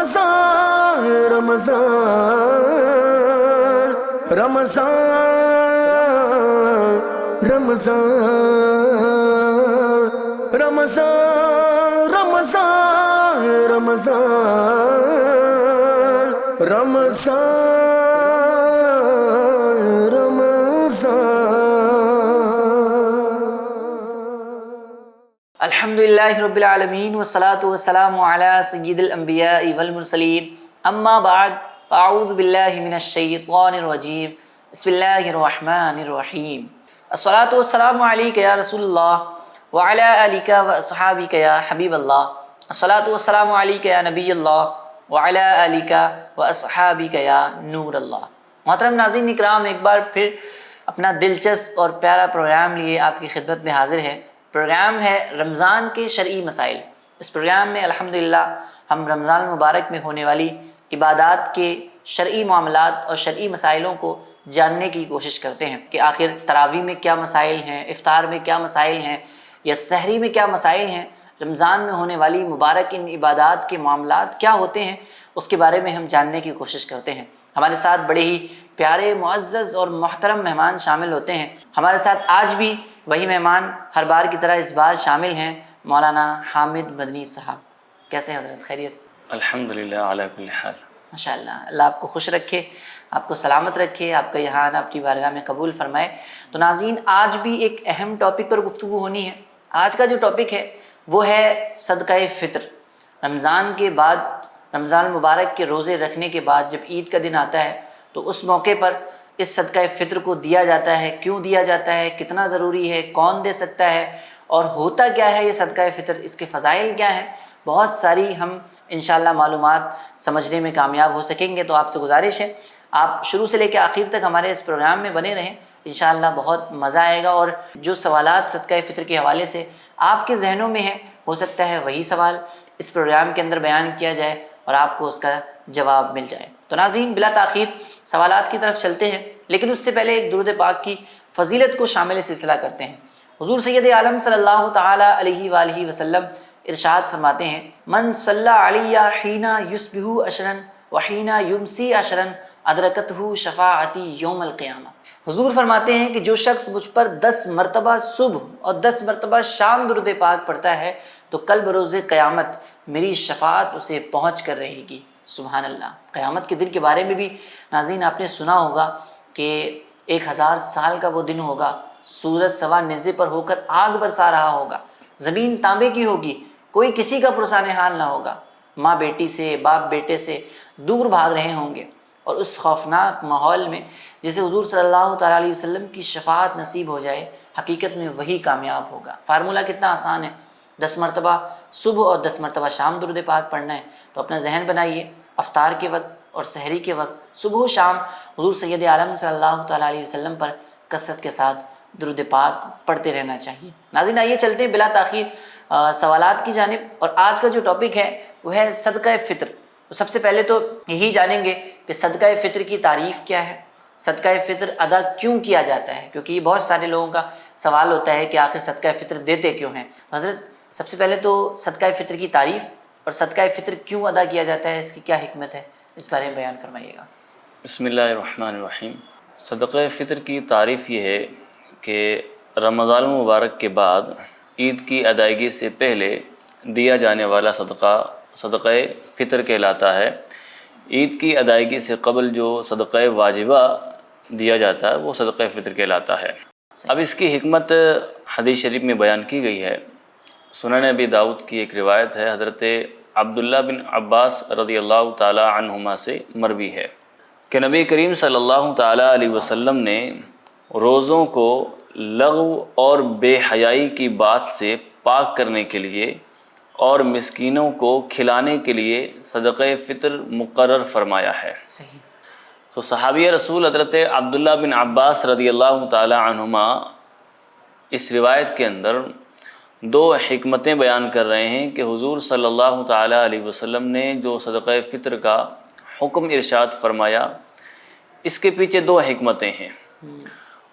رمضان رمضان رمضان رمضان رمضان رمضان رمضان رمضان الحمدللہ رب العالمین والصلاة والسلام علی سید الانبیاء والمرسلین اما بعد فاعوذ باللہ من الشیطان الرجیم بسم اللہ الرحمن الرحیم الصلاة والسلام علیک یا رسول اللہ وعلی آلک واصحابک یا حبیب اللہ الصلاة والسلام علیک یا نبی اللہ وعلی آلک واصحابک یا نور اللہ۔ محترم ناظرین اکرام، ایک بار پھر اپنا دلچسپ اور پیارا پروگرام لیے آپ کی خدمت میں حاضر ہے۔ پروگرام ہے رمضان کے شرعی مسائل۔ اس پروگرام میں الحمدللہ ہم رمضان المبارک میں ہونے والی عبادات کے شرعی معاملات اور شرعی مسائلوں کو جاننے کی کوشش کرتے ہیں کہ آخر تراویح میں کیا مسائل ہیں، افطار میں کیا مسائل ہیں، یا سحری میں کیا مسائل ہیں، رمضان میں ہونے والی مبارک ان عبادات کے معاملات کیا ہوتے ہیں، اس کے بارے میں ہم جاننے کی کوشش کرتے ہیں۔ ہمارے ساتھ بڑے ہی پیارے، معزز اور محترم مہمان شامل ہوتے ہیں۔ ہمارے ساتھ آج بھی وہی مہمان ہر بار کی طرح اس بار شامل ہیں، مولانا حامد مدنی صاحب۔ کیسے ہیں حضرت؟ خیریت؟ الحمدللہ علی کل حال۔ ماشاءاللہ، اللہ آپ کو خوش رکھے، آپ کو سلامت رکھے، آپ کا یہاں آنا اپنی بارگاہ میں قبول فرمائے۔ تو ناظرین، آج بھی ایک اہم ٹاپک پر گفتگو ہونی ہے۔ آج کا جو ٹاپک ہے وہ ہے صدقہ فطر۔ رمضان کے بعد، رمضان المبارک کے روزے رکھنے کے بعد جب عید کا دن آتا ہے تو اس موقع پر اس صدقہ فطر کو دیا جاتا ہے، کیوں دیا جاتا ہے، کتنا ضروری ہے، کون دے سکتا ہے، اور ہوتا کیا ہے یہ صدقہ فطر، اس کے فضائل کیا ہیں، بہت ساری ہم انشاءاللہ معلومات سمجھنے میں کامیاب ہو سکیں گے۔ تو آپ سے گزارش ہے آپ شروع سے لے کے آخر تک ہمارے اس پروگرام میں بنے رہیں، انشاءاللہ بہت مزہ آئے گا۔ اور جو سوالات صدقہ فطر کے حوالے سے آپ کے ذہنوں میں ہیں، ہو سکتا ہے وہی سوال اس پروگرام کے اندر بیان کیا جائے اور آپ کو اس کا جواب مل جائے۔ تو ناظرین، بلا تاخیر سوالات کی طرف چلتے ہیں، لیکن اس سے پہلے ایک درود پاک کی فضیلت کو شامل سلسلہ کرتے ہیں۔ حضور سید عالم صلی اللہ تعالی علیہ وآلہ وسلم ارشاد فرماتے ہیں، من صلی علی حین یصبح عشرا وحین یمسی عشرا ادرکتہ شفاعتی یوم القیامہ۔ حضور فرماتے ہیں کہ جو شخص مجھ پر 10 مرتبہ صبح اور 10 مرتبہ شام درود پاک پڑھتا ہے تو کل بروز قیامت میری شفاعت اسے پہنچ کر رہے گی۔ سبحان اللہ۔ قیامت کے دن کے بارے میں بھی ناظرین آپ نے سنا ہوگا کہ 1000 سال کا وہ دن ہوگا، سورج سوا نیزے پر ہو کر آگ برسا رہا ہوگا، زمین تانبے کی ہوگی، کوئی کسی کا پرسان حال نہ ہوگا، ماں بیٹی سے، باپ بیٹے سے دور بھاگ رہے ہوں گے، اور اس خوفناک ماحول میں جسے حضور صلی اللہ تعالیٰ علیہ وسلم کی شفاعت نصیب ہو جائے، حقیقت میں وہی کامیاب ہوگا۔ فارمولہ کتنا آسان ہے، 10 مرتبہ صبح اور 10 مرتبہ شام درود پاک پڑھنا ہے۔ تو اپنا ذہن بنائیے، افطار کے وقت اور سحری کے وقت صبح و شام حضور سید عالم صلی اللہ تعالیٰ علیہ وسلم پر کثرت کے ساتھ درود پاک پڑھتے رہنا چاہیے۔ ناظرین، آئیے چلتے ہیں بلا تاخیر سوالات کی جانب، اور آج کا جو ٹاپک ہے وہ ہے صدقہ فطر۔ تو سب سے پہلے تو یہی جانیں گے کہ صدقہ فطر کی تعریف کیا ہے، صدقہ فطر ادا کیوں کیا جاتا ہے، کیونکہ یہ بہت سارے لوگوں کا سوال ہوتا ہے کہ آخر صدقہ فطر دیتے کیوں ہیں۔ حضرت، سب سے پہلے تو صدقہ فطر کی تعریف اور صدقہ فطر کیوں ادا کیا جاتا ہے، اس کی کیا حکمت ہے، اس بارے میں بیان فرمائیے گا۔ بسم اللہ الرحمن الرحیم۔ صدقہ فطر کی تعریف یہ ہے کہ رمضان المبارک کے بعد عید کی ادائیگی سے پہلے دیا جانے والا صدقہ فطر کہلاتا ہے۔ عید کی ادائیگی سے قبل جو صدقہ واجبہ دیا جاتا ہے وہ صدقہ فطر کہلاتا ہے۔ اب اس کی حکمت حدیث شریف میں بیان کی گئی ہے۔ سنن ابی داؤد کی ایک روایت ہے، حضرت عبداللہ بن عباس رضی اللہ تعالی عنہما سے مروی ہے کہ نبی کریم صلی اللہ تعالی علیہ وسلم نے روزوں کو لغو اور بے حیائی کی بات سے پاک کرنے کے لیے اور مسکینوں کو کھلانے کے لیے صدقہ فطر مقرر فرمایا ہے۔ صحیح۔ تو صحابی رسول حضرت عبداللہ بن عباس رضی اللہ تعالی عنہما اس روایت کے اندر 2 حکمتیں بیان کر رہے ہیں کہ حضور صلی اللہ تعالی علیہ وسلم نے جو صدقہ فطر کا حکم ارشاد فرمایا، اس کے پیچھے 2 حکمتیں ہیں۔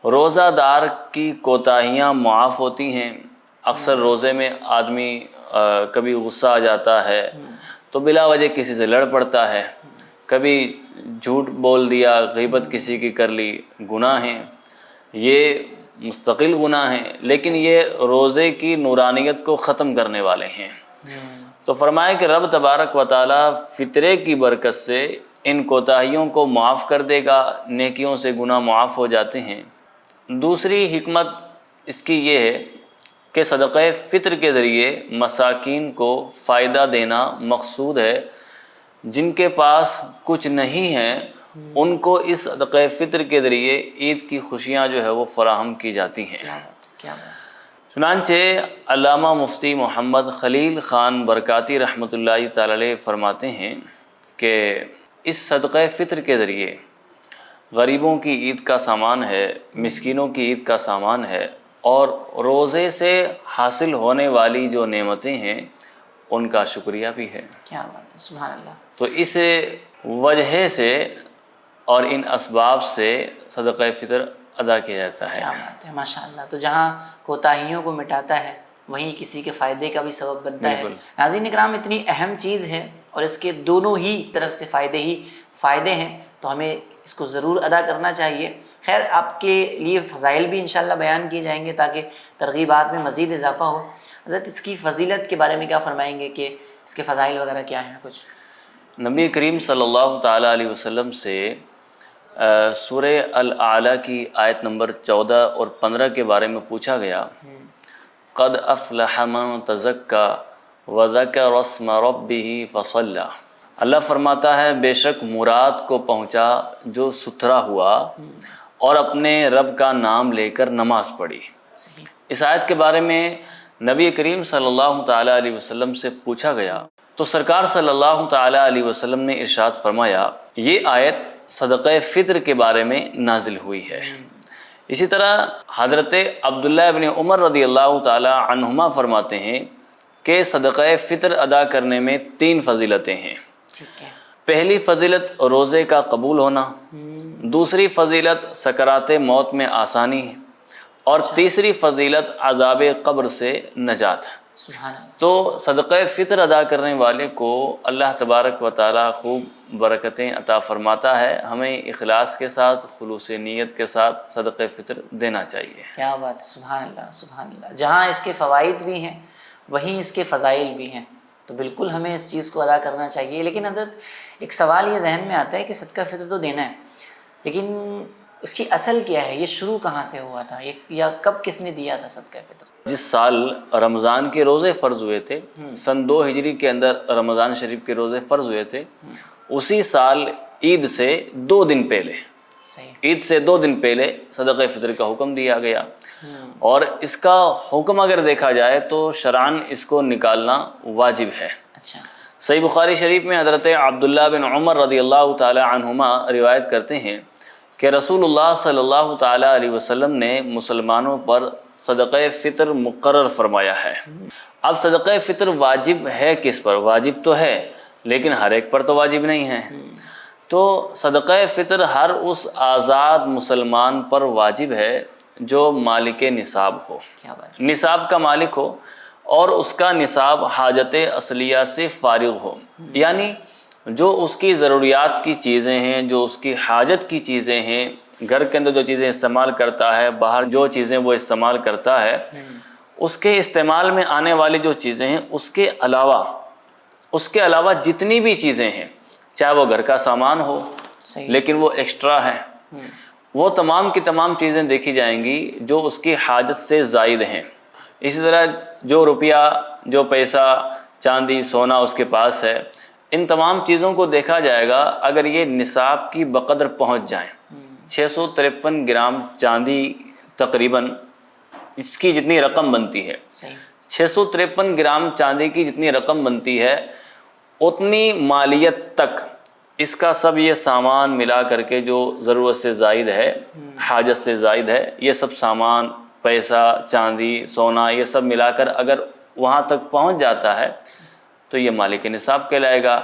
روزہ دار کی کوتاہیاں معاف ہوتی ہیں۔ اکثر روزے میں آدمی کبھی غصہ آ جاتا ہے، تو بلا وجہ کسی سے لڑ پڑتا ہے، کبھی جھوٹ بول دیا، غیبت کسی کی کر لی، گناہ ہیں، یہ مستقل گناہ ہیں، لیکن یہ روزے کی نورانیت کو ختم کرنے والے ہیں۔ تو فرمایا کہ رب تبارک و تعالیٰ فطرے کی برکت سے ان کوتاہیوں کو معاف کر دے گا، نیکیوں سے گناہ معاف ہو جاتے ہیں۔ دوسری حکمت اس کی یہ ہے کہ صدقہ فطر کے ذریعے مساکین کو فائدہ دینا مقصود ہے۔ جن کے پاس کچھ نہیں ہے ان کو اس صدقہ فطر کے ذریعے عید کی خوشیاں جو ہے وہ فراہم کی جاتی ہیں۔ کیا بات۔ چنانچہ علامہ مفتی محمد خلیل خان برکاتی رحمۃ اللہ تعالی علیہ فرماتے ہیں کہ اس صدقہ فطر کے ذریعے غریبوں کی عید کا سامان ہے، مسکینوں کی عید کا سامان ہے، اور روزے سے حاصل ہونے والی جو نعمتیں ہیں ان کا شکریہ بھی ہے۔ کیا بات ہے، سبحان اللہ۔ تو اس وجہ سے اور ان اسباب سے صدقہ فطر ادا کیا جاتا ہے۔ کیا بات ہے، ماشاء اللہ۔ تو جہاں کوتاہیوں کو مٹاتا ہے وہیں کسی کے فائدے کا بھی سبب بنتا ہے۔ ناظرین اکرام، اتنی اہم چیز ہے اور اس کے دونوں ہی طرف سے فائدے ہیں، تو ہمیں اس کو ضرور ادا کرنا چاہیے۔ خیر، آپ کے لیے فضائل بھی انشاءاللہ بیان کیے جائیں گے تاکہ ترغیبات میں مزید اضافہ ہو۔ حضرت اس کی فضیلت کے بارے میں کیا فرمائیں گے کہ اس کے فضائل وغیرہ کیا ہیں کچھ؟ نبی کریم صلی اللہ تعالیٰ علیہ وسلم سے سورہ الاعلیٰ کی آیت نمبر 14 اور 15 کے بارے میں پوچھا گیا، قد افلح من تزکا وذکر اسم ربہ فصلی۔ اللہ فرماتا ہے بے شک مراد کو پہنچا جو ستھرا ہوا اور اپنے رب کا نام لے کر نماز پڑھی۔ اس آیت کے بارے میں نبی کریم صلی اللہ تعالیٰ علیہ وسلم سے پوچھا گیا تو سرکار صلی اللہ تعالیٰ علیہ وسلم نے ارشاد فرمایا یہ آیت صدقہ فطر کے بارے میں نازل ہوئی ہے۔ اسی طرح حضرت عبداللہ ابن عمر رضی اللہ تعالیٰ عنہما فرماتے ہیں کہ صدقہ فطر ادا کرنے میں 3 فضیلتیں ہیں۔ پہلی فضیلت روزے کا قبول ہونا، دوسری فضیلت سکرات موت میں آسانی، اور تیسری فضیلت عذاب قبر سے نجات۔ سبحان اللہ۔ تو صدقہ فطر ادا کرنے والے کو اللہ تبارک و تعالیٰ خوب برکتیں عطا فرماتا ہے۔ ہمیں اخلاص کے ساتھ، خلوص نیت کے ساتھ صدقہ فطر دینا چاہیے۔ کیا بات ہے، سبحان اللہ سبحان اللہ۔ جہاں اس کے فوائد بھی ہیں وہیں اس کے فضائل بھی ہیں، تو بالکل ہمیں اس چیز کو ادا کرنا چاہیے۔ لیکن حضرت ایک سوال یہ ذہن میں آتا ہے کہ صدقہ فطر تو دینا ہے، لیکن اس کی اصل کیا ہے؟ یہ شروع کہاں سے ہوا تھا یا کب کس نے دیا تھا صدقہ فطر؟ جس سال رمضان کے روزے فرض ہوئے تھے، سن 2 ہجری کے اندر رمضان شریف کے روزے فرض ہوئے تھے، اسی سال عید سے 2 دن پہلے، عید سے 2 دن پہلے صدقہ فطر کا حکم دیا گیا۔ اور اس کا حکم اگر دیکھا جائے تو شرعاً اس کو نکالنا واجب ہے۔ اچھا۔ صحیح بخاری شریف میں حضرت عبداللہ بن عمر رضی اللہ تعالی عنہما روایت کرتے ہیں کہ رسول اللہ صلی اللہ تعالی علیہ وسلم نے مسلمانوں پر صدقہ فطر مقرر فرمایا ہے۔ اب صدقہ فطر واجب ہے کس پر؟ واجب تو ہے لیکن ہر ایک پر تو واجب نہیں ہے۔ تو صدقہ فطر ہر اس آزاد مسلمان پر واجب ہے جو مالک نصاب ہو، نصاب کا مالک ہو اور اس کا نصاب حاجت اصلیہ سے فارغ ہو، یعنی جو اس کی ضروریات کی چیزیں ہیں، جو اس کی حاجت کی چیزیں ہیں، گھر کے اندر جو چیزیں استعمال کرتا ہے، باہر جو چیزیں وہ استعمال کرتا ہے، اس کے استعمال میں آنے والی جو چیزیں ہیں اس کے علاوہ جتنی بھی چیزیں ہیں، چاہے وہ گھر کا سامان ہو لیکن وہ ایکسٹرا ہے، وہ تمام کی تمام چیزیں دیکھی جائیں گی جو اس کی حاجت سے زائد ہیں۔ اسی طرح جو روپیہ، جو پیسہ، چاندی، سونا اس کے پاس ہے، ان تمام چیزوں کو دیکھا جائے گا۔ اگر یہ نصاب کی بقدر پہنچ جائیں، 653 گرام چاندی تقریباً اس کی جتنی رقم بنتی ہے، 653 گرام چاندی کی جتنی رقم بنتی ہے، اتنی مالیت تک اس کا سب یہ سامان ملا کر کے جو ضرورت سے زائد ہے، حاجت سے زائد ہے، یہ سب سامان، پیسہ، چاندی، سونا، یہ سب ملا کر اگر وہاں تک پہنچ جاتا ہے تو یہ مالک نصاب کہلائے گا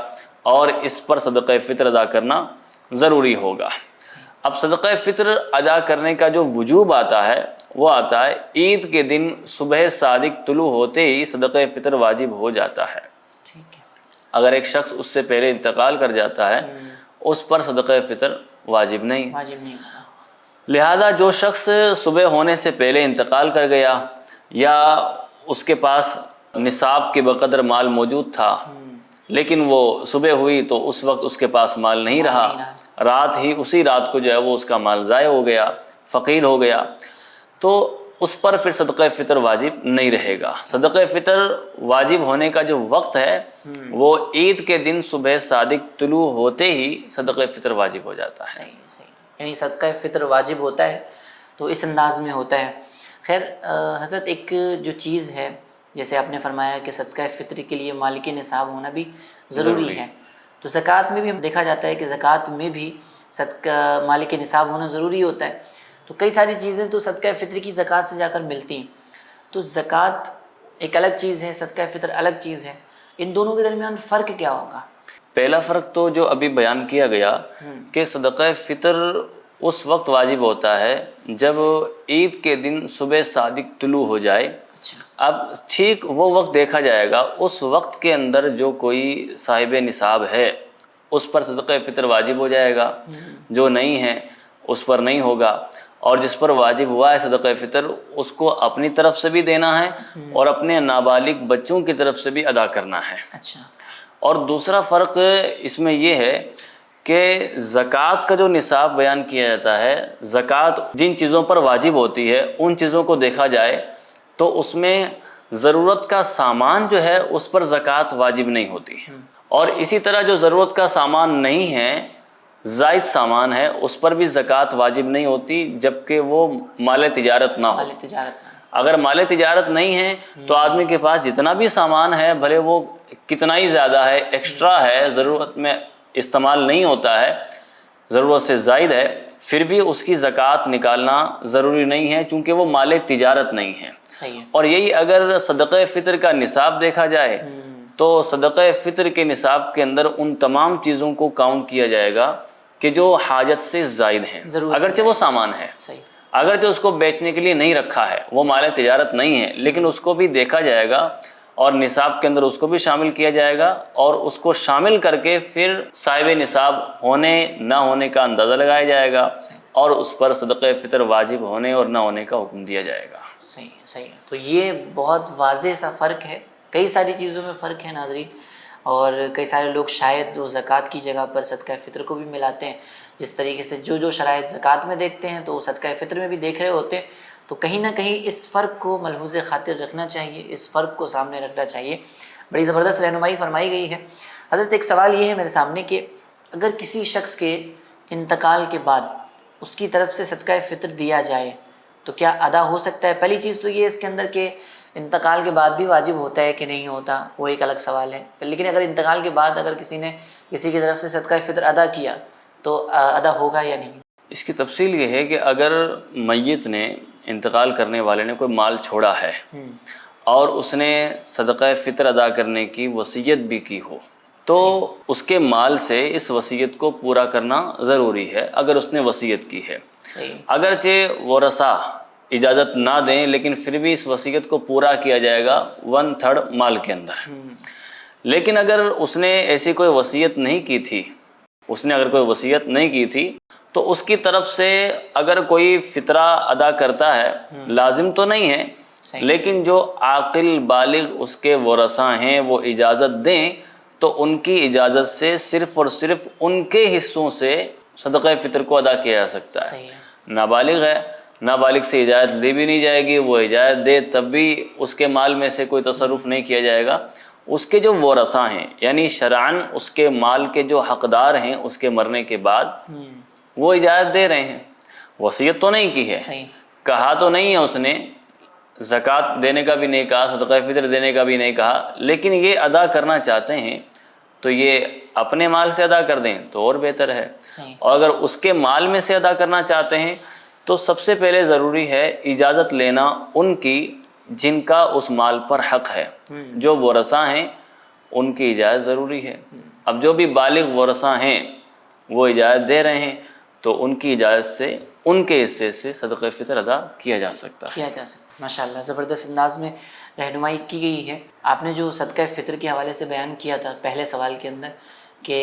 اور اس پر صدقہ فطر ادا کرنا ضروری ہوگا۔ اب صدقہ فطر ادا کرنے کا جو وجوب آتا ہے وہ آتا ہے عید کے دن صبح صادق طلوع ہوتے ہی صدقہ فطر واجب ہو جاتا ہے۔ اگر ایک شخص اس سے پہلے انتقال کر جاتا ہے اس پر صدقہ فطر واجب نہیں. واجب نہیں ہوتا. لہذا جو شخص صبح ہونے سے پہلے انتقال کر گیا یا اس کے پاس نصاب کے بقدر مال موجود تھا لیکن وہ صبح ہوئی تو اس وقت اس کے پاس مال نہیں رہا, اسی رات کو جو ہے وہ اس کا مال ضائع ہو گیا, فقیر ہو گیا, تو اس پر پھر صدقہ فطر واجب نہیں رہے گا. صدقہ فطر واجب ہونے کا جو وقت ہے وہ عید کے دن صبح صادق طلوع ہوتے ہی صدقہ فطر واجب ہو جاتا ہے. صحیح. یعنی صدقہ فطر واجب ہوتا ہے تو اس انداز میں ہوتا ہے. خیر حضرت, ایک جو چیز ہے جیسے آپ نے فرمایا کہ صدقہ فطر کے لیے مالک نصاب ہونا بھی ضروری ہے, تو زکوٰۃ میں بھی ہم دیکھا جاتا ہے کہ زکوٰۃ میں بھی صدقہ مالک نصاب ہونا ضروری ہوتا ہے. تو کئی ساری چیزیں تو صدقہ فطر کی زکوٰۃ سے جا کر ملتی ہیں, تو زکوٰۃ ایک الگ چیز ہے, صدقہ فطر الگ چیز ہے, ان دونوں کے درمیان فرق کیا ہوگا؟ پہلا فرق تو جو ابھی بیان کیا گیا کہ صدقہ فطر اس وقت واجب ہوتا ہے جب عید کے دن صبح صادق طلوع ہو جائے. اب ٹھیک وہ وقت دیکھا جائے گا, اس وقت کے اندر جو کوئی صاحب نصاب ہے اس پر صدقہ فطر واجب ہو جائے گا, جو نہیں ہے اس پر نہیں ہوگا, اور جس پر واجب ہوا ہے صدقہ فطر اس کو اپنی طرف سے بھی دینا ہے اور اپنے نابالغ بچوں کی طرف سے بھی ادا کرنا ہے. اچھا. اور دوسرا فرق اس میں یہ ہے کہ زکوٰۃ کا جو نصاب بیان کیا جاتا ہے, زکوٰۃ جن چیزوں پر واجب ہوتی ہے ان چیزوں کو دیکھا جائے تو اس میں ضرورت کا سامان جو ہے اس پر زکوٰۃ واجب نہیں ہوتی, اور اسی طرح جو ضرورت کا سامان نہیں ہے, زائد سامان ہے, اس پر بھی زکوٰۃ واجب نہیں ہوتی جبکہ وہ مال تجارت نہ ہو. اگر مال تجارت نہیں ہے تو آدمی کے پاس جتنا بھی سامان ہے بھلے وہ کتنا ہی زیادہ ہے, ایکسٹرا ہے, ضرورت میں استعمال نہیں ہوتا ہے, ضرورت سے زائد ہے, پھر بھی اس کی زکوٰۃ نکالنا ضروری نہیں ہے چونکہ وہ مال تجارت نہیں ہے. صحیح ہے. اور یہی اگر صدقہ فطر کا نصاب دیکھا جائے تو صدقہ فطر کے نصاب کے اندر ان تمام چیزوں کو کاؤنٹ کیا جائے گا کہ جو حاجت سے زائد ہیں, اگرچہ وہ سامان ہے, اگرچہ اس کو بیچنے کے لیے نہیں رکھا ہے, وہ مال تجارت نہیں ہے, لیکن اس کو بھی دیکھا جائے گا اور نصاب کے اندر اس کو بھی شامل کیا جائے گا, اور اس کو شامل کر کے پھر صاحب نصاب ہونے نہ ہونے کا اندازہ لگایا جائے گا اور اس پر صدقہ فطر واجب ہونے اور نہ ہونے کا حکم دیا جائے گا. صحیح. تو یہ بہت واضح سا فرق ہے. کئی ساری چیزوں میں فرق ہے ناظرین, اور کئی سارے لوگ شاید وہ زکوٰۃ کی جگہ پر صدقہ فطر کو بھی ملاتے ہیں. جس طریقے سے جو شرائط زکوٰۃ میں دیکھتے ہیں تو وہ صدقہ فطر میں بھی دیکھ رہے ہوتے ہیں. تو کہیں نہ کہیں اس فرق کو ملحوظ خاطر رکھنا چاہیے, اس فرق کو سامنے رکھنا چاہیے. بڑی زبردست رہنمائی فرمائی گئی ہے. حضرت ایک سوال یہ ہے میرے سامنے کہ اگر کسی شخص کے انتقال کے بعد اس کی طرف سے صدقہ فطر دیا جائے تو کیا ادا ہو سکتا ہے؟ پہلی چیز تو یہ ہے اس کے اندر کہ انتقال کے بعد بھی واجب ہوتا ہے کہ نہیں ہوتا, وہ ایک الگ سوال ہے. لیکن اگر انتقال کے بعد اگر کسی نے کسی کی طرف سے صدقہ فطر ادا کیا تو ادا ہوگا یا نہیں؟ اس کی تفصیل یہ ہے کہ اگر میت نے, انتقال کرنے والے نے کوئی مال چھوڑا ہے اور اس نے صدقہ فطر ادا کرنے کی وصیت بھی کی ہو تو اس کے مال سے اس وصیت کو پورا کرنا ضروری ہے اگر اس نے وصیت کی ہے. اگرچہ ورثہ اجازت نہ دیں لیکن پھر بھی اس وصیت کو پورا کیا جائے گا 1/3 مال کے اندر. لیکن اگر اس نے ایسی کوئی وصیت نہیں کی تھی, تو اس کی طرف سے اگر کوئی فطرہ ادا کرتا ہے, لازم تو نہیں ہے لیکن جو عاقل بالغ اس کے ورثہ ہیں وہ اجازت دیں تو ان کی اجازت سے صرف اور صرف ان کے حصوں سے صدقہ فطر کو ادا کیا جا سکتا ہے. نابالغ ہے, نابالغ سے اجازت لی بھی نہیں جائے گی, وہ اجازت دے تب بھی اس کے مال میں سے کوئی تصرف نہیں کیا جائے گا. اس کے جو ورثہ ہیں یعنی شرعاً اس کے مال کے جو حقدار ہیں اس کے مرنے کے بعد وہ اجازت دے رہے ہیں. وصیت تو نہیں کی ہے, کہا تو نہیں ہے اس نے, زکوٰۃ دینے کا بھی نہیں کہا, صدقہ فطر دینے کا بھی نہیں کہا, لیکن یہ ادا کرنا چاہتے ہیں تو یہ اپنے مال سے ادا کر دیں تو اور بہتر ہے. اور اگر اس کے مال میں سے ادا کرنا چاہتے ہیں تو سب سے پہلے ضروری ہے اجازت لینا ان کی جن کا اس مال پر حق ہے. جو ورثہ ہیں ان کی اجازت ضروری ہے. اب جو بھی بالغ ورثہ ہیں وہ اجازت دے رہے ہیں تو ان کی اجازت سے ان کے حصے سے صدقہ فطر ادا کیا جا سکتا ہے. ماشاء اللہ زبردست انداز میں رہنمائی کی گئی ہے. آپ نے جو صدقہ فطر کے حوالے سے بیان کیا تھا پہلے سوال کے اندر کہ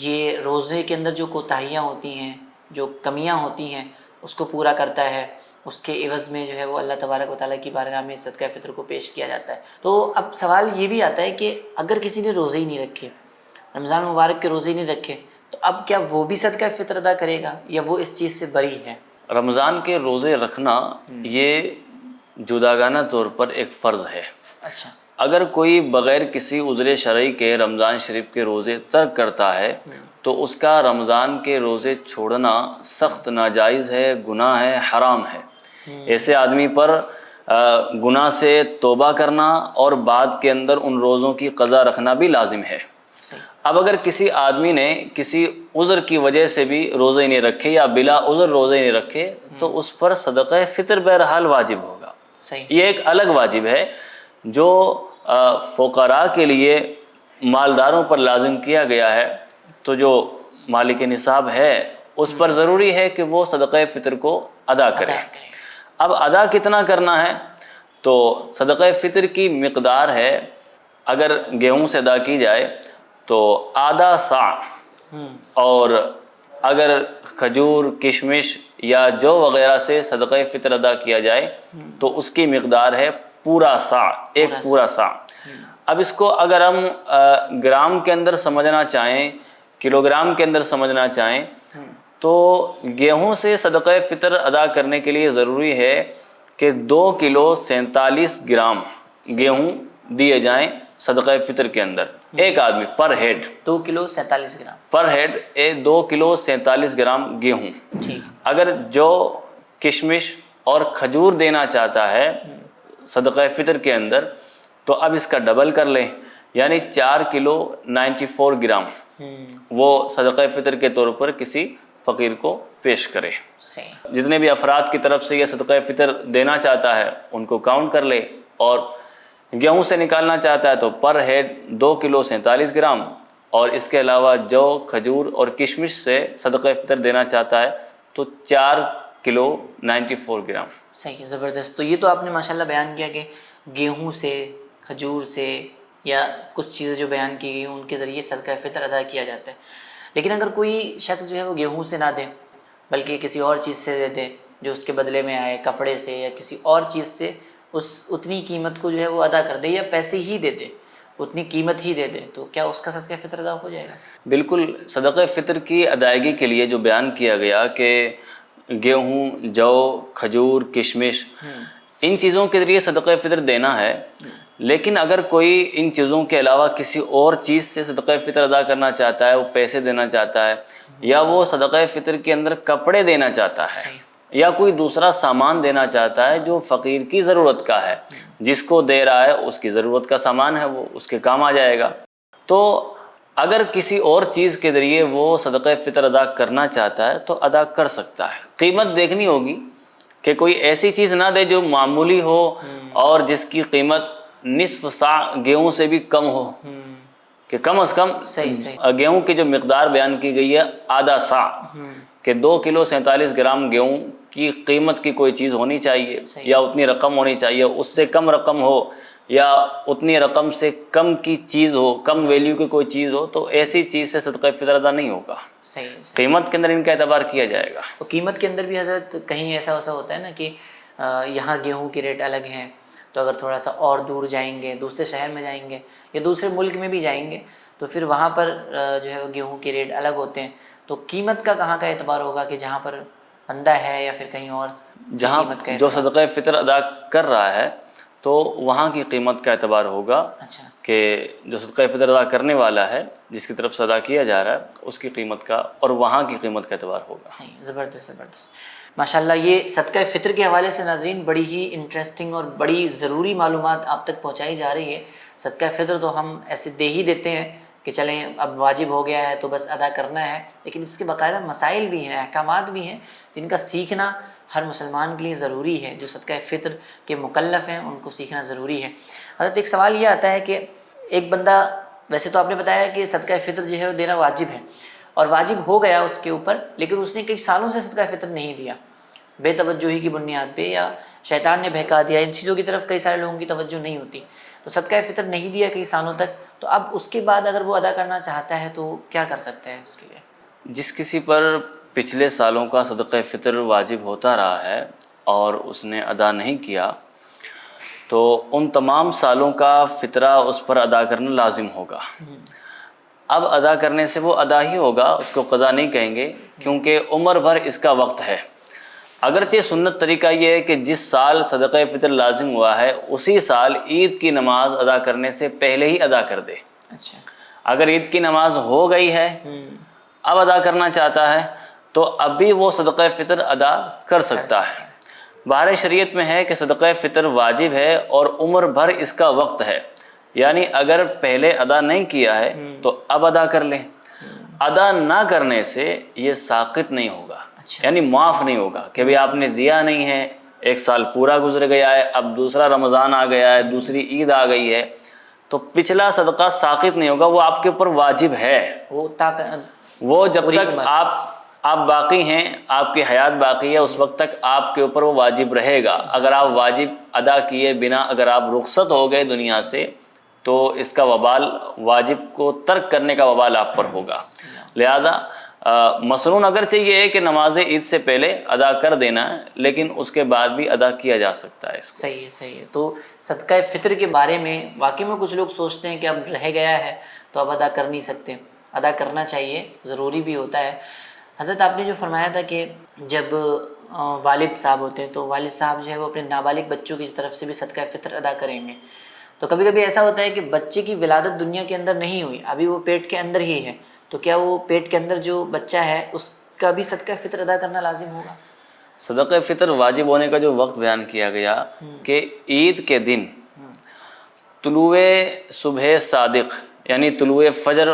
یہ روزے کے اندر جو کوتاہیاں ہوتی ہیں، جو کمیاں ہوتی ہیں، اس کو پورا کرتا ہے، اس کے عوض میں جو ہے وہ اللہ تبارک و تعالیٰ کی بارگاہ میں صدقہ فطر کو پیش کیا جاتا ہے. تو اب سوال یہ بھی آتا ہے کہ اگر کسی نے روزے ہی نہیں رکھے، رمضان مبارک کے روزے ہی نہیں رکھے، تو اب کیا وہ بھی صدقہ فطر ادا کرے گا یا وہ اس چیز سے بری ہے؟ رمضان کے روزے رکھنا یہ جداگانہ طور پر ایک فرض ہے. اچھا. اگر کوئی بغیر کسی عذر شرعی کے رمضان شریف کے روزے ترک کرتا ہے تو اس کا رمضان کے روزے چھوڑنا سخت ناجائز ہے، گناہ ہے، حرام ہے. ایسے آدمی پر گناہ سے توبہ کرنا اور بعد کے اندر ان روزوں کی قضا رکھنا بھی لازم ہے. اب اگر کسی آدمی نے کسی عذر کی وجہ سے بھی روزے نہیں رکھے یا بلا عذر روزے نہیں رکھے تو اس پر صدقہ فطر بہرحال واجب ہوگا. یہ ایک الگ واجب ہے جو فقراء کے لیے مالداروں پر لازم کیا گیا ہے. تو جو مالک نصاب ہے اس پر ضروری ہے کہ وہ صدقہ فطر کو ادا کرے. اب ادا کتنا کرنا ہے؟ تو صدقہ فطر کی مقدار ہے، اگر گیہوں سے ادا کی جائے تو آدھا صاع، اور اگر کھجور، کشمش یا جو وغیرہ سے صدقہ فطر ادا کیا جائے تو اس کی مقدار ہے پورا صاع، ایک پورا صاع. اب اس کو اگر ہم گرام کے اندر سمجھنا چاہیں، کلو گرام کے اندر سمجھنا چاہیں تو گیہوں سے صدقہ فطر ادا کرنے کے لیے ضروری ہے کہ 2 کلو 47 گرام گیہوں دیے جائیں صدقہ فطر کے اندر، ایک آدمی پر ہیڈ. 2 کلو 47 گرام پر ہیڈ 2 کلو 47 گرام گیہوں. اگر جو کشمش اور کھجور دینا چاہتا ہے صدقہ فطر کے اندر تو اب اس کا ڈبل کر لیں، یعنی 4 کلو 94 گرام وہ صدقہ فطر کے طور پر کسی فقیر کو پیش کرے. جتنے بھی افراد کی طرف سے یہ صدقہ فطر دینا چاہتا ہے ان کو کاؤنٹ کر لے، اور گیہوں سے نکالنا چاہتا ہے تو پر ہیڈ 2 کلو 47 گرام، اور اس کے علاوہ جو کھجور اور کشمش سے صدقہ فطر دینا چاہتا ہے تو 4 کلو 94 گرام. صحیح، زبردست. تو یہ تو آپ نے ماشاءاللہ بیان کیا کہ گیہوں سے، کھجور سے یا کچھ چیزیں جو بیان کی گئی ان کے ذریعے صدقہ فطر ادا کیا جاتا ہے. لیکن اگر کوئی شخص جو ہے وہ گیہوں سے نہ دے بلکہ کسی اور چیز سے دے دے جو اس کے بدلے میں آئے، کپڑے سے یا کسی اور چیز سے اتنی قیمت کو جو ہے وہ ادا کر دے یا پیسے ہی دے دے، اتنی قیمت ہی دے دے، تو کیا اس کا صدقہ فطر ادا ہو جائے گا؟ بالکل. صدقہ فطر کی ادائیگی کے لیے جو بیان کیا گیا کہ گیہوں، جو، کھجور، کشمش، ان چیزوں کے ذریعے صدقہ فطر دینا ہے، لیکن اگر کوئی ان چیزوں کے علاوہ کسی اور چیز سے صدقہ فطر ادا کرنا چاہتا ہے، وہ پیسے دینا چاہتا ہے یا وہ صدقہ فطر کے اندر کپڑے دینا چاہتا ہے یا کوئی دوسرا سامان دینا چاہتا ہے جو فقیر کی ضرورت کا ہے، جس کو دے رہا ہے اس کی ضرورت کا سامان ہے، وہ اس کے کام آ جائے گا، تو اگر کسی اور چیز کے ذریعے وہ صدقہ فطر ادا کرنا چاہتا ہے تو ادا کر سکتا ہے. قیمت دیکھنی ہوگی کہ کوئی ایسی چیز نہ دے جو معمولی ہو اور جس کی قیمت نصف صاع گیہوں سے بھی کم ہو، کہ کم از کم گیہوں کی جو مقدار بیان کی گئی ہے آدھا صاع، کہ 2 کلو 47 گرام گیہوں کی قیمت کی کوئی چیز ہونی چاہیے یا اتنی رقم ہونی چاہیے. اس سے کم رقم ہو یا اتنی رقم سے کم کی چیز ہو، کم ویلیو کی کوئی چیز ہو، تو ایسی چیز سے صدقہ فطر ادا نہیں ہوگا. قیمت کے اندر ان کا اعتبار کیا جائے گا. تو قیمت کے اندر بھی حضرت کہیں ایسا ہوتا ہے نا کہ یہاں گیہوں کے ریٹ الگ ہیں، تو اگر تھوڑا سا اور دور جائیں گے، دوسرے شہر میں جائیں گے یا دوسرے ملک میں بھی جائیں گے تو پھر وہاں پر جو ہے وہ گیہوں کے ریٹ الگ ہوتے ہیں. تو قیمت کا کہاں کا اعتبار ہوگا کہ جہاں پر بندہ ہے یا پھر کہیں اور جہاں جو صدقہ فطر ادا کر رہا ہے تو وہاں کی قیمت کا اعتبار ہوگا. اچھا. کہ جو صدقہ فطر ادا کرنے والا ہے، جس کی طرف سے ادا کیا جا رہا ہے، اس کی قیمت کا اور وہاں کی قیمت کا اعتبار ہوگا. صحیح، زبردست زبردست. ماشاءاللہ یہ صدقہ فطر کے حوالے سے ناظرین بڑی ہی انٹرسٹنگ اور بڑی ضروری معلومات آپ تک پہنچائی جا رہی ہے. صدقہ فطر تو ہم ایسے دے ہی دیتے ہیں کہ چلیں اب واجب ہو گیا ہے تو بس ادا کرنا ہے، لیکن اس کے باقاعدہ مسائل بھی ہیں، احکامات بھی ہیں جن کا سیکھنا ہر مسلمان کے لیے ضروری ہے. جو صدقہ فطر کے مکلف ہیں ان کو سیکھنا ضروری ہے. حضرت ایک سوال یہ آتا ہے کہ ایک بندہ، ویسے تو آپ نے بتایا کہ صدقہ فطر جو ہے وہ دینا واجب ہے اور واجب ہو گیا اس کے اوپر، لیکن اس نے کئی سالوں سے صدقہ فطر نہیں دیا، بے توجہی کی بنیاد پہ یا شیطان نے بہکا دیا، ان چیزوں کی طرف کئی سارے لوگوں کی توجہ نہیں ہوتی، تو صدقہ فطر نہیں دیا کئی سالوں تک، تو اب اس کے بعد اگر وہ ادا کرنا چاہتا ہے تو کیا کر سکتا ہے اس کے لیے؟ جس کسی پر پچھلے سالوں کا صدقہ فطر واجب ہوتا رہا ہے اور اس نے ادا نہیں کیا تو ان تمام سالوں کا فطرہ اس پر ادا کرنا لازم ہوگا۔ اب ادا کرنے سے وہ ادا ہی ہوگا، اس کو قضا نہیں کہیں گے، کیونکہ عمر بھر اس کا وقت ہے۔ اگرچہ سنت طریقہ یہ ہے کہ جس سال صدقہ فطر لازم ہوا ہے اسی سال عید کی نماز ادا کرنے سے پہلے ہی ادا کر دے۔ اچھا، اگر عید کی نماز ہو گئی ہے اب ادا کرنا چاہتا ہے تو اب بھی وہ صدقہ فطر ادا کر سکتا ہے۔ بہر شریعت میں ہے کہ صدقہ فطر واجب ہے اور عمر بھر اس کا وقت ہے، یعنی اگر پہلے ادا نہیں کیا ہے تو اب ادا کر لیں۔ ادا نہ کرنے سے یہ ساقط نہیں ہوگا، یعنی معاف نہیں ہوگا کہ بھی آپ نے دیا نہیں ہے، ایک سال پورا گزر گیا ہے، اب دوسرا رمضان آ گیا ہے، دوسری عید آ گئی ہے، تو پچھلا صدقہ ساقط نہیں ہوگا، وہ آپ کے اوپر واجب ہے۔ وہ جب تک آپ باقی ہیں، آپ کی حیات باقی ہے، اس وقت تک آپ کے اوپر وہ واجب رہے گا۔ اگر آپ واجب ادا کیے بنا اگر آپ رخصت ہو گئے دنیا سے تو اس کا وبال، واجب کو ترک کرنے کا وبال آپ پر ہوگا۔ لہذا مصنون اگرچہ یہ ہے کہ نماز عید سے پہلے ادا کر دینا ہے، لیکن اس کے بعد بھی ادا کیا جا سکتا ہے۔ صحیح ہے، صحیح ہے۔ تو صدقہ فطر کے بارے میں واقعی میں کچھ لوگ سوچتے ہیں کہ اب رہ گیا ہے تو اب ادا کر نہیں سکتے، ادا کرنا چاہیے، ضروری بھی ہوتا ہے۔ حضرت آپ نے جو فرمایا تھا کہ جب والد صاحب ہوتے ہیں تو والد صاحب جو ہے وہ اپنے نابالغ بچوں کی طرف سے بھی صدقہ فطر ادا کریں گے، تو کبھی کبھی ایسا ہوتا ہے کہ بچے کی ولادت دنیا کے اندر نہیں ہوئی، ابھی وہ پیٹ کے اندر ہی ہے، تو کیا وہ پیٹ کے اندر جو بچہ ہے اس کا بھی صدقہ فطر ادا کرنا لازم ہوگا؟ صدقہ فطر واجب ہونے کا جو وقت بیان کیا گیا کہ عید کے دن طلوع صبح صادق یعنی طلوع فجر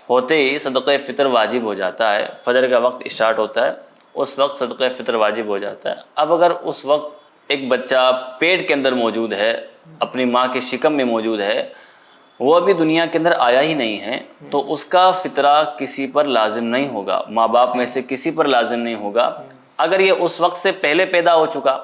ہوتے ہی صدقہ فطر واجب ہو جاتا ہے، فجر کا وقت اسٹارٹ ہوتا ہے، اس وقت صدقہ فطر واجب ہو جاتا ہے۔ اب اگر اس وقت ایک بچہ پیٹ کے اندر موجود ہے، اپنی ماں کے شکم میں موجود ہے، وہ ابھی دنیا کے اندر آیا ہی نہیں ہے، تو اس کا فطرہ کسی پر لازم نہیں ہوگا، ماں باپ میں سے کسی پر لازم نہیں ہوگا۔ اگر یہ اس وقت سے پہلے پیدا ہو چکا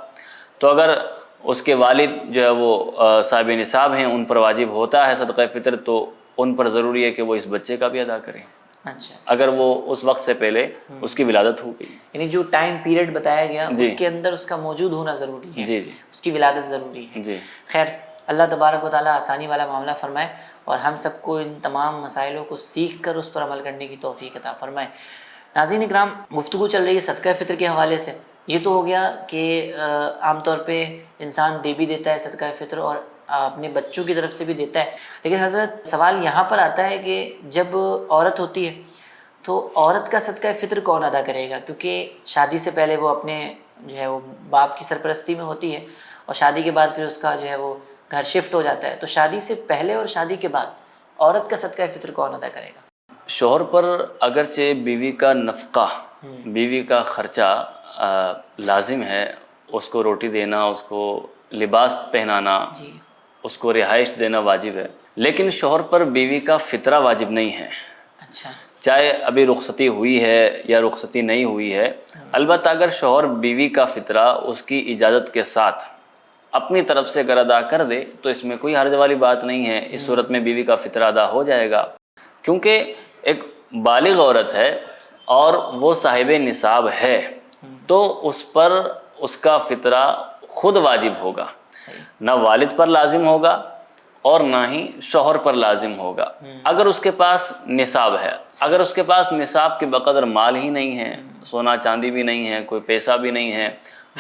تو اگر اس کے والد جو ہے وہ صاحب نصاب ہیں، ان پر واجب ہوتا ہے صدقہ فطر، تو ان پر ضروری ہے کہ وہ اس بچے کا بھی ادا کریں۔ اچھا، اگر وہ اس وقت سے پہلے اس کی ولادت ہو گئی، یعنی جو ٹائم پیریڈ بتایا گیا اس کے اندر اس کا موجود ہونا ضروری ہے، جی جی اس کی ولادت ضروری ہے۔ جی خیر، اللہ تبارک و تعالیٰ آسانی والا معاملہ فرمائے اور ہم سب کو ان تمام مسائلوں کو سیکھ کر اس پر عمل کرنے کی توفیق عطا فرمائے۔ ناظرین اکرام، گفتگو چل رہی ہے صدقہ فطر کے حوالے سے۔ یہ تو ہو گیا کہ عام طور پہ انسان دے بھی دیتا ہے صدقہ فطر اور اپنے بچوں کی طرف سے بھی دیتا ہے، لیکن حضرت سوال یہاں پر آتا ہے کہ جب عورت ہوتی ہے تو عورت کا صدقہ فطر کون ادا کرے گا؟ کیونکہ شادی سے پہلے وہ اپنے جو ہے وہ باپ کی سرپرستی میں ہوتی ہے اور شادی کے بعد پھر اس کا جو ہے وہ گھر شفٹ ہو جاتا ہے، تو شادی سے پہلے اور شادی کے بعد عورت کا صدقہ فطر کون ادا کرے گا؟ شوہر پر اگرچہ بیوی کا نفقہ، بیوی کا خرچہ لازم ہے، اس کو روٹی دینا، اس کو لباس پہنانا، جی، اس کو رہائش دینا واجب ہے، لیکن شوہر پر بیوی کا فطرہ واجب نہیں ہے، اچھا، چاہے ابھی رخصتی ہوئی ہے یا رخصتی نہیں ہوئی ہے۔ البتہ اگر شوہر بیوی کا فطرہ اس کی اجازت کے ساتھ اپنی طرف سے اگر ادا کر دے تو اس میں کوئی حرج والی بات نہیں ہے، اس صورت میں بیوی کا فطرہ ادا ہو جائے گا، کیونکہ ایک بالغ عورت ہے اور وہ صاحب نصاب ہے، تو اس پر اس کا فطرہ خود واجب ہوگا، صحیح، نہ والد پر لازم ہوگا اور نہ ہی شوہر پر لازم ہوگا۔ اگر اس کے پاس نصاب ہے، اگر اس کے پاس نصاب کے بقدر مال ہی نہیں ہے، سونا چاندی بھی نہیں ہے، کوئی پیسہ بھی نہیں ہے،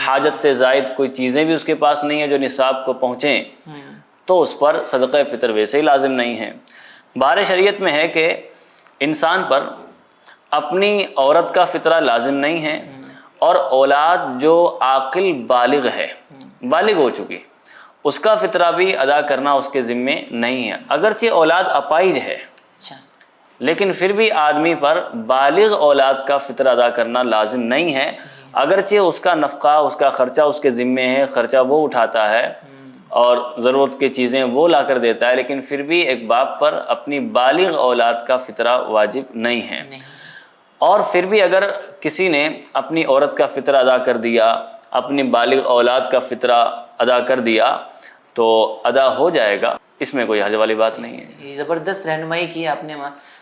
حاجت سے زائد کوئی چیزیں بھی اس کے پاس نہیں ہیں جو نصاب کو پہنچیں، تو اس پر صدقہ فطر ویسے ہی لازم نہیں ہے۔ بہر شریعت میں ہے کہ انسان پر اپنی عورت کا فطرہ لازم نہیں ہے، اور اولاد جو عاقل بالغ ہے، بالغ ہو چکی، اس کا فطرہ بھی ادا کرنا اس کے ذمے نہیں ہے۔ اگرچہ اولاد اپائج ہے اچھا، لیکن پھر بھی آدمی پر بالغ اولاد کا فطرہ ادا کرنا لازم نہیں ہے، اگرچہ اس کا نفقہ، اس کا خرچہ اس کے ذمے ہے، خرچہ وہ اٹھاتا ہے اور ضرورت کی چیزیں وہ لا کر دیتا ہے، لیکن پھر بھی ایک باپ پر اپنی بالغ اولاد کا فطرہ واجب نہیں ہے۔ اور پھر بھی اگر کسی نے اپنی عورت کا فطرہ ادا کر دیا، اپنی بالغ اولاد کا فطرہ ادا کر دیا تو ادا ہو جائے گا، اس میں کوئی حرج والی بات نہیں ہے۔ یہ زبردست رہنمائی کی آپ نے،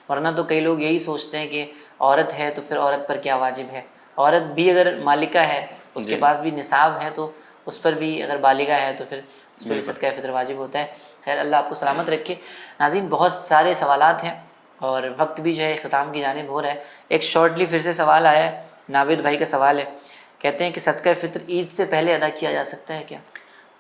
ورنہ تو کئی لوگ یہی سوچتے ہیں کہ عورت ہے تو پھر عورت پر کیا واجب ہے، عورت بھی اگر مالکہ ہے، اس کے پاس بھی نصاب ہے، تو اس پر بھی اگر بالغہ ہے تو پھر اس پر بھی صدقہ فطر واجب ہوتا ہے۔ خیر اللہ آپ کو سلامت رکھے۔ ناظرین بہت سارے سوالات ہیں اور وقت بھی جو ہے اختتام کی جانب ہو رہا ہے۔ ایک شارٹلی پھر سے سوال آیا ہے، ناوید بھائی کا سوال ہے، کہتے ہیں کہ صدقہ فطر عید سے پہلے ادا کیا جا سکتا ہے کیا؟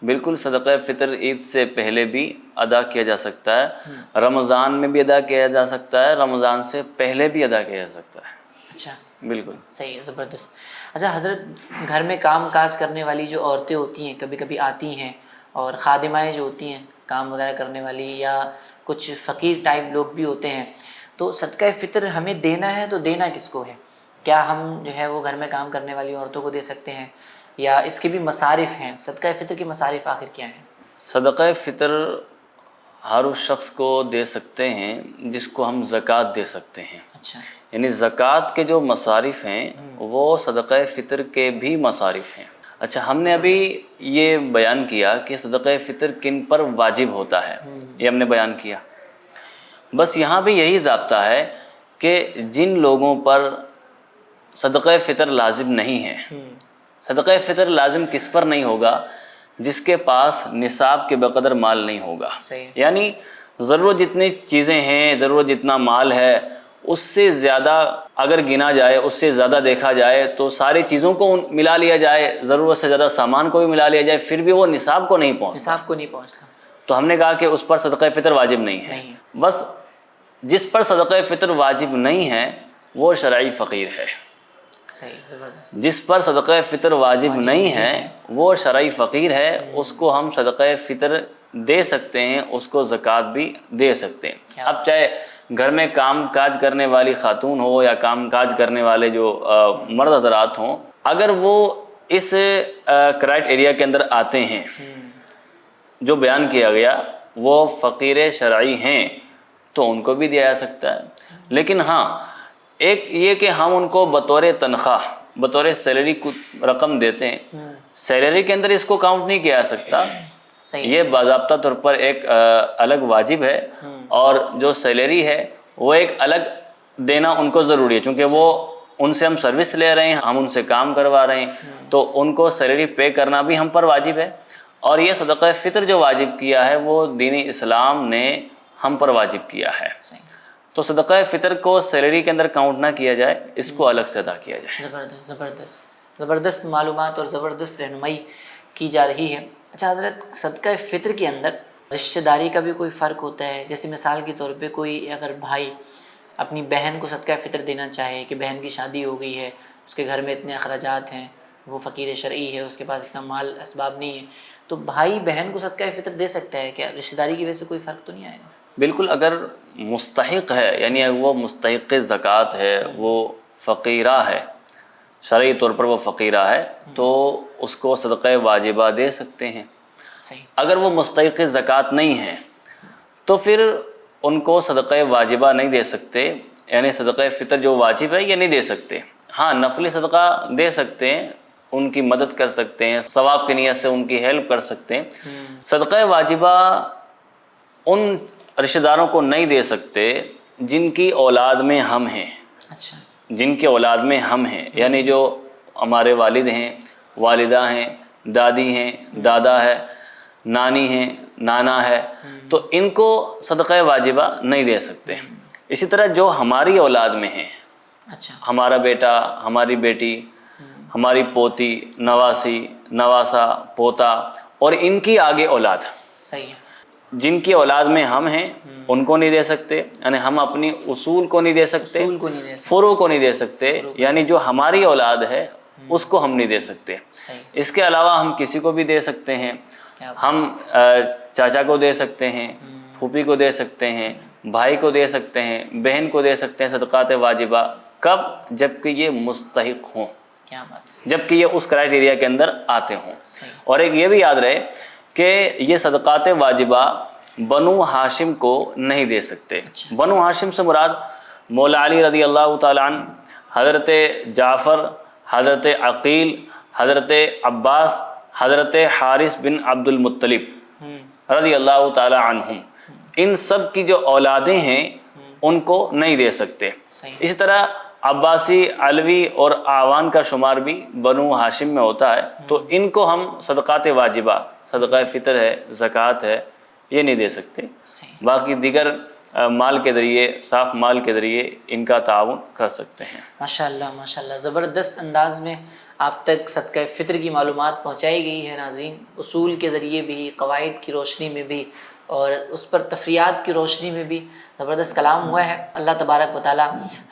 بالکل، صدقہ فطر عید سے پہلے بھی ادا کیا جا سکتا ہے، رمضان میں بھی ادا کیا جا سکتا ہے، رمضان سے پہلے بھی ادا کیا جا سکتا ہے۔ اچھا، بالکل صحیح ہے، زبردست۔ اچھا حضرت، گھر میں کام کاج کرنے والی جو عورتیں ہوتی ہیں کبھی کبھی آتی ہیں، اور خادمائیں جو ہوتی ہیں کام وغیرہ کرنے والی، یا کچھ فقیر ٹائپ لوگ بھی ہوتے ہیں، تو صدقہ فطر ہمیں دینا ہے تو دینا کس کو ہے؟ کیا ہم جو ہے وہ گھر میں کام کرنے والی عورتوں کو دے سکتے ہیں، یا اس کے بھی مصارف ہیں؟ صدقہ فطر کے مصارف آخر کیا ہیں؟ صدقہ فطر ہر اس شخص کو دے سکتے ہیں جس کو ہم زکوٰۃ دے سکتے ہیں، اچھا، یعنی زکوٰۃ کے جو مصارف ہیں وہ صدقہ فطر کے بھی مصارف ہیں۔ اچھا، ہم نے ابھی یہ بیان کیا کہ صدقہ فطر کن پر واجب ہوتا ہے، یہ ہم نے بیان کیا۔ بس یہاں بھی یہی ضابطہ ہے کہ جن لوگوں پر صدقہ فطر لازم نہیں ہے، صدقہ فطر لازم کس پر نہیں ہوگا؟ جس کے پاس نصاب کے بقدر مال نہیں ہوگا، صحیح، یعنی ضرورت جتنی چیزیں ہیں، ضرورت جتنا مال ہے، اس سے زیادہ اگر گنا جائے، اس سے زیادہ دیکھا جائے تو ساری چیزوں کو ملا لیا جائے، ضرورت سے زیادہ سامان کو بھی ملا لیا جائے، پھر بھی وہ نصاب کو نہیں پہنچتا، نصاب کو نہیں پہنچتا، تو ہم نے کہا کہ اس پر صدقہ فطر واجب نہیں ہے۔ نہیں، بس جس پر صدقہ فطر واجب نہیں ہے وہ شرعی فقیر ہے، صحیح، زبردست، جس پر صدقہ فطر واجب نہیں ہے وہ شرعی فقیر ہے، اس کو ہم صدقہ فطر دے سکتے ہیں، اس کو زکوٰۃ بھی دے سکتے ہیں۔ اب چاہے گھر میں کام کاج کرنے والی خاتون ہو یا کام کاج کرنے والے جو مرد حضرات ہوں، اگر وہ اس کرائٹیریا کے اندر آتے ہیں جو بیان کیا گیا، وہ فقیر شرعی ہیں، تو ان کو بھی دیا جا سکتا ہے۔ لیکن ہاں، ایک یہ کہ ہم ان کو بطور تنخواہ، بطور سیلری رقم دیتے ہیں، سیلری کے اندر اس کو کاؤنٹ نہیں کیا جا سکتا، یہ باضابطہ طور پر ایک الگ واجب ہے، اور جو سیلری ہے وہ ایک الگ دینا ان کو ضروری ہے، چونکہ وہ ان سے ہم سروس لے رہے ہیں، ہم ان سے کام کروا رہے ہیں، تو ان کو سیلری پے کرنا بھی ہم پر واجب ہے۔ اور یہ صدقہ فطر جو واجب کیا ہے وہ دین اسلام نے ہم پر واجب کیا ہے، تو صدقہ فطر کو سیلری کے اندر کاؤنٹ نہ کیا جائے، اس کو الگ سے ادا کیا جائے۔ زبردست، زبردست، زبردست معلومات اور زبردست رہنمائی کی جا رہی ہے۔ اچھا حضرت، صدقہ فطر کے اندر رشتہ داری کا بھی کوئی فرق ہوتا ہے؟ جیسے مثال کے طور پہ کوئی اگر بھائی اپنی بہن کو صدقہ فطر دینا چاہے کہ بہن کی شادی ہو گئی ہے، اس کے گھر میں اتنے اخراجات ہیں، وہ فقیر شرعی ہے، اس کے پاس اتنا مال اسباب نہیں ہے، تو بھائی بہن کو صدقہ فطر دے سکتا ہے کیا؟ رشتہ داری کی وجہ سے کوئی فرق تو نہیں آئے گا؟ بالکل، اگر مستحق ہے، یعنی وہ مستحق زکوٰۃ ہے، وہ فقیرہ ہے، شرعی طور پر وہ فقیرہ ہے، تو اس کو صدقہ واجبہ دے سکتے ہیں۔ صحیح، اگر وہ مستحق زکوٰۃ نہیں ہے تو پھر ان کو صدقہ واجبہ نہیں دے سکتے، یعنی صدقہ فطر جو واجب ہے یہ نہیں دے سکتے۔ ہاں، نفلی صدقہ دے سکتے ہیں، ان کی مدد کر سکتے ہیں، ثواب کی نیت سے ان کی ہیلپ کر سکتے ہیں۔ صدقہ واجبہ ان رشتہ داروں کو نہیں دے سکتے جن کی اولاد میں ہم ہیں، اچھا، جن کے اولاد میں ہم ہیں، یعنی جو ہمارے والد ہیں، والدہ ہیں، دادی ہیں، دادا ہے، نانی ہیں، نانا ہے، تو ان کو صدقہ واجبہ نہیں دے سکتے۔ اسی طرح جو ہماری اولاد میں ہیں، اچھا، ہمارا بیٹا، ہماری بیٹی، ہماری پوتی، نواسی، نواسا، پوتا، اور ان کی آگے اولاد، صحیح ہے، جن کی اولاد میں ہم ہیں ان کو نہیں دے سکتے، یعنی ہم اپنی اصول کو نہیں دے سکتے، اصول کو نہیں دے سکتے، فروع کو نہیں دے سکتے، یعنی جو ہماری اولاد ہے اس کو ہم نہیں دے سکتے۔ صحیح، اس کے علاوہ ہم کسی کو بھی دے سکتے ہیں، ہم چاچا کو دے سکتے ہیں، پھوپھی کو دے سکتے ہیں، بھائی کو دے سکتے ہیں، بہن کو دے سکتے ہیں صدقات واجبہ۔ کب؟ جب کہ یہ مستحق ہوں، کیا بات ہے، جب کہ یہ اس کرائٹیریا کے اندر آتے ہوں۔ صحیح، اور ایک یہ بھی یاد رہے کہ یہ صدقات واجبہ بنو ہاشم کو نہیں دے سکتے۔ بنو ہاشم سے مراد مولا علی رضی اللہ تعالیٰ عنہ، حضرت جعفر، حضرت عقیل، حضرت عباس، حضرت حارث بن عبد المطلب رضی اللہ تعالی عنہم، ان سب کی جو اولادیں ہیں ان کو نہیں دے سکتے۔ صحیح۔ اسی طرح عباسی، علوی اور آوان کا شمار بھی بنو ہاشم میں ہوتا ہے، تو ان کو ہم صدقات واجبہ، صدقہ فطر ہے، زکوٰۃ ہے، یہ نہیں دے سکتے۔ صحیح۔ باقی دیگر مال کے ذریعے، صاف مال کے ذریعے ان کا تعاون کر سکتے ہیں۔ ماشاءاللہ ماشاءاللہ، زبردست انداز میں آپ تک صدقہ فطر کی معلومات پہنچائی گئی ہے ناظرین، اصول کے ذریعے بھی، قواعد کی روشنی میں بھی، اور اس پر تفریعات کی روشنی میں بھی زبردست کلام ہوا ہے۔ اللہ تبارک و تعالی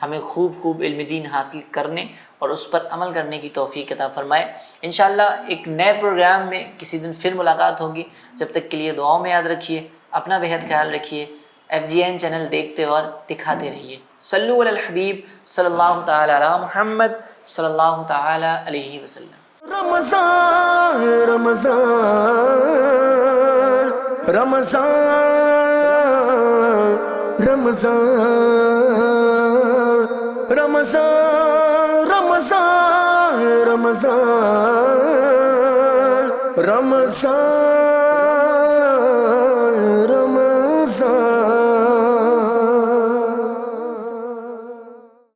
ہمیں خوب علم دین حاصل کرنے اور اس پر عمل کرنے کی توفیق عطا فرمائے۔ انشاءاللہ ایک نئے پروگرام میں کسی دن پھر ملاقات ہوگی، جب تک کے لیے دعاؤں میں یاد رکھیے، اپنا بہت خیال رکھیے، FGN چینل دیکھتے اور دکھاتے رہیے۔ صلو علی الحبیب صلی اللہ تعالی علی محمد صلی اللہ تعالی علیہ وسلم۔ رمضان رمضان رمضان رمضان رمضان رمضان رمضان رمضان رمضان